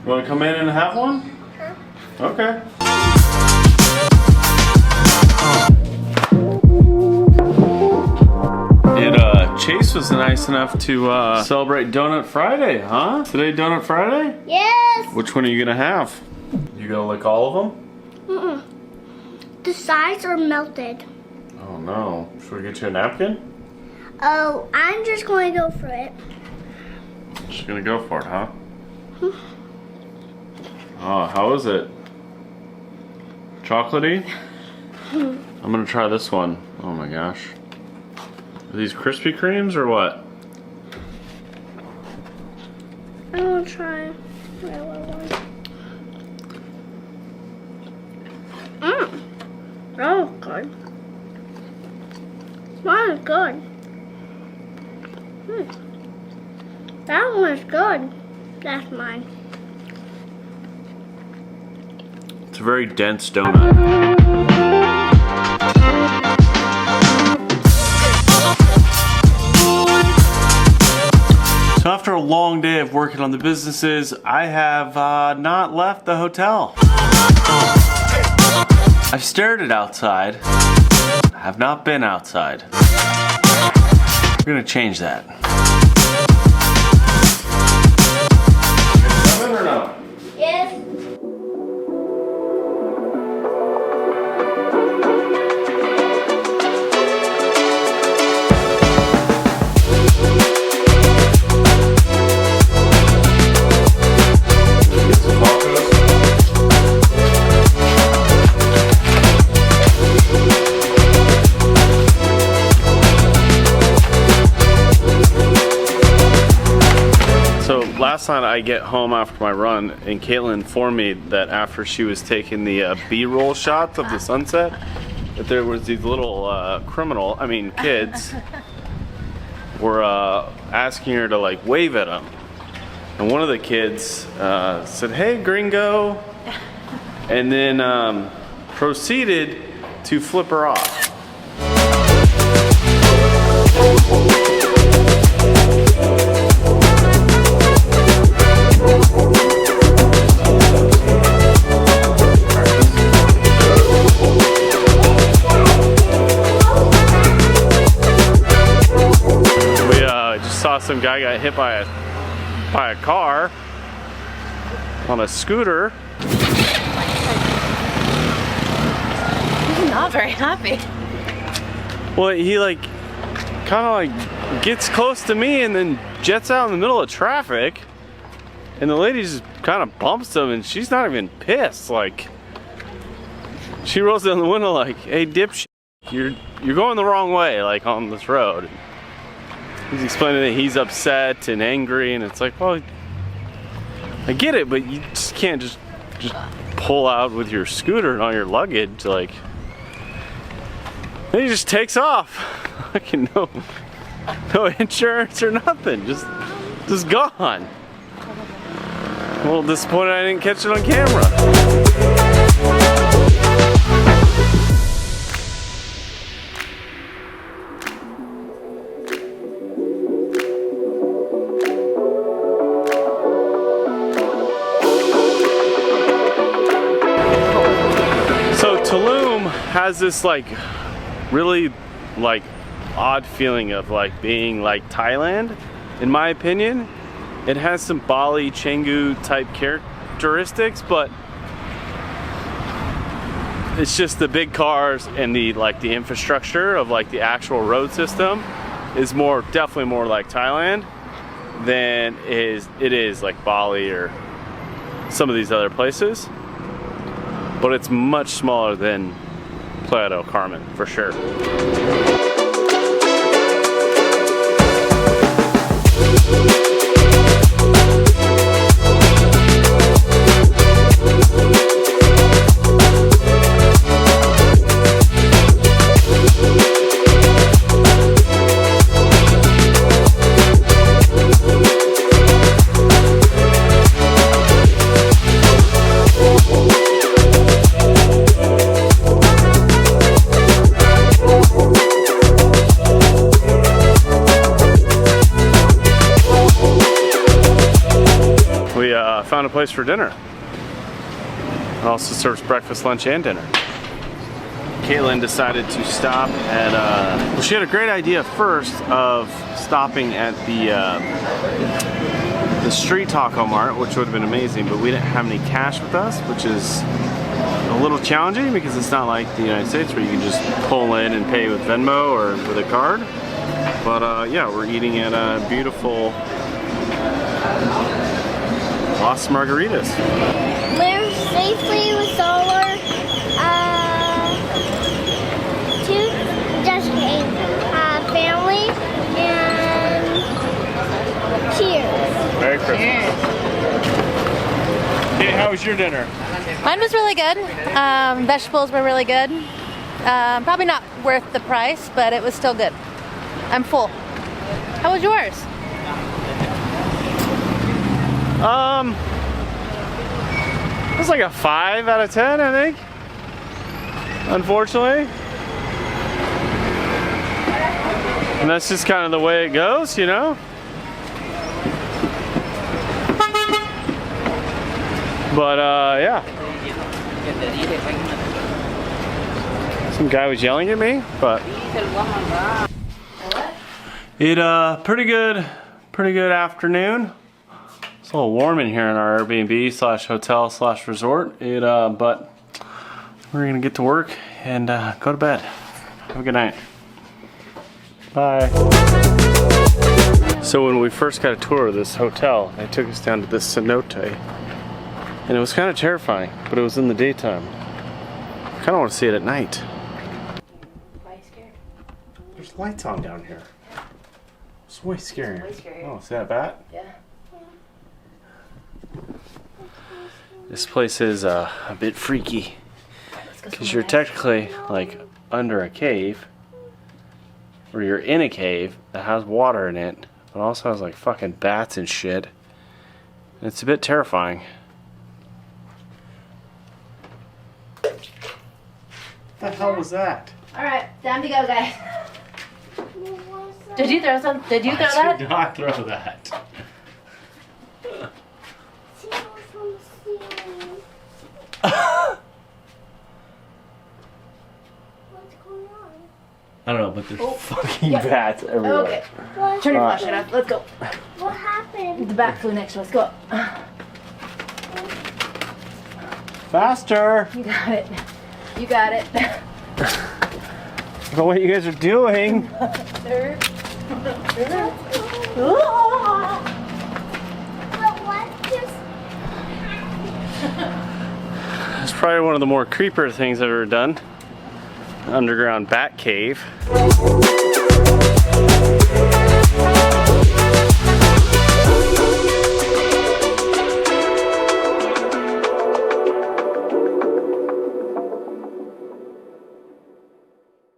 You want to come in and have one? Sure. Okay. Chase was nice enough to celebrate Donut Friday, huh? Today Donut Friday? Yes. Which one are you gonna have? You gonna lick all of them? Mm-mm. The sides are melted. Oh no. Should we get you a napkin? Oh, I'm just going to go for it. Just gonna go for it, huh? Oh, how is it? Chocolatey? I'm gonna try this one. Oh my gosh. Are these Krispy Kremes or what? I'm gonna try regular one. That was good. That was good. That one is good. That's mine. It's a very dense donut. So after a long day of working on the businesses, I have not left the hotel. I've stared at outside. I have not been outside. We're gonna change that. Coming or no? Yes. Last night I get home after my run and Caitlin informed me that after she was taking the B-roll shots of the sunset that there was these little kids were asking her to like wave at them, and one of the kids said, "Hey gringo," and then proceeded to flip her off. Some guy got hit by a car on a scooter. He's not very happy. Well, he like kind of like gets close to me and then jets out in the middle of traffic, and the lady just kind of bumps him, and she's not even pissed. Like, she rolls down the window like, "Hey dipshit, you're going the wrong way, like on this road." He's explaining that he's upset and angry, and it's like, well, I get it, but you just can't just pull out with your scooter and all your luggage, like. Then he just takes off. Fucking no insurance or nothing, just gone. I'm a little disappointed I didn't catch it on camera. Tulum has this like really like odd feeling of like being like Thailand, in my opinion. It has some Bali, Canggu type characteristics, but it's just the big cars and the infrastructure of like the actual road system is definitely more like Thailand than it is like Bali or some of these other places. But it's much smaller than Playa del Carmen, for sure. place for dinner. It also serves breakfast, lunch, and dinner. Caitlin decided to stop at, well, she had a great idea first of stopping at the street taco mart, which would have been amazing, but we didn't have any cash with us, which is a little challenging because it's not like the United States where you can just pull in and pay with Venmo or with a card. But yeah, we're eating at a beautiful Las Margaritas. Live safely with all our family, and cheers. Merry Christmas. Hey, how was your dinner? Mine was really good. Vegetables were really good. Probably not worth the price, but it was still good. I'm full. How was yours? It was like a 5 out of 10, I think. Unfortunately. And that's just kind of the way it goes, you know? But yeah. Some guy was yelling at me, but it pretty good afternoon. It's a little warm in here in our Airbnb slash hotel slash resort. But we're gonna get to work and go to bed. Have a good night. Bye. So when we first got a tour of this hotel, they took us down to this cenote, and it was kind of terrifying, but it was in the daytime. I kind of want to see it at night. Why are you scared? There's lights on down here. It's way scary. Way scary. Oh, see that bat? Yeah. This place is a bit freaky because you're technically like under a cave, or you're in a cave that has water in it, but also has like fucking bats and shit. And it's a bit terrifying. What the hell was that? All right, time to go, guys. Did you throw some? Did you throw I that? did not throw that. What's going on? I don't know, but there's Oh. fucking Yeah. bats everywhere. Okay. Turn your flashlight off. Let's go. What happened? The bat flew next to us. Go. Faster! You got it. You got it. Look at what you guys are doing. It's probably one of the more creepier things I've ever done. Underground bat cave.